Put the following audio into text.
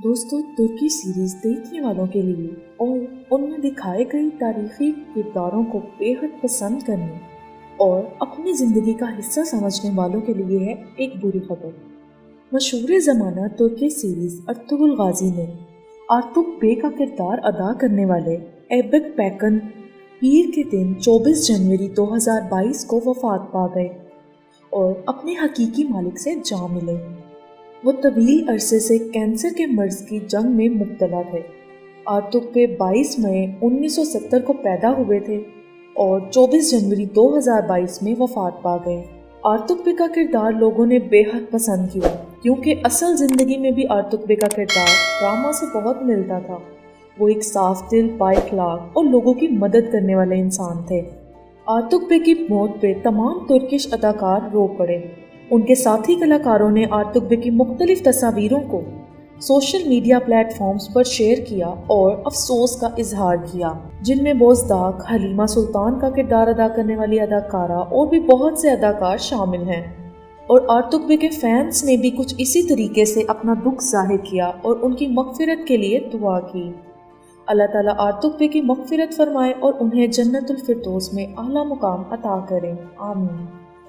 دوستوں، ترکی سیریز دیکھنے والوں کے لیے اور ان میں دکھائے گئے تاریخی کرداروں کو بے حد پسند کرنے اور اپنی زندگی کا حصہ سمجھنے والوں کے لیے ہے ایک بری خبر۔ مشہور زمانہ ترکی سیریز ارطغرل غازی نے آرتوک بے کا کردار ادا کرنے والے ایبک پیکن پیر کے دن 24 جنوری 2022 کو وفات پا گئے اور اپنے حقیقی مالک سے جا ملے۔ وہ طویل عرصے سے کینسر کے مرض کی جنگ میں مبتلا تھے۔ آرتوک بے 22 مئی 1970 کو پیدا ہوئے تھے اور 24 جنوری 2022 میں وفات پا گئے۔ آرتوک بے کا کردار لوگوں نے بے حد پسند کیا کیونکہ اصل زندگی میں بھی آرتوک بے کا کردار ڈرامہ سے بہت ملتا تھا۔ وہ ایک صاف دل، بااخلاق اور لوگوں کی مدد کرنے والے انسان تھے۔ آرتوک بے کی موت پہ تمام ترکش اداکار رو پڑے۔ ان کے ساتھی کلاکاروں نے آرتوک بے کی مختلف تصاویروں کو سوشل میڈیا پلیٹ فارمز پر شیئر کیا اور افسوس کا اظہار کیا، جن میں بوزداغ، حلیمہ سلطان کا کردار ادا کرنے والی اداکارہ اور بھی بہت سے اداکار شامل ہیں۔ اور آرتوک بے کے فینس نے بھی کچھ اسی طریقے سے اپنا دکھ ظاہر کیا اور ان کی مغفرت کے لیے دعا کی۔ اللہ تعالیٰ آرتوک بے کی مغفرت فرمائے اور انہیں جنت الفردوس میں اعلیٰ مقام عطا کرے، آمین۔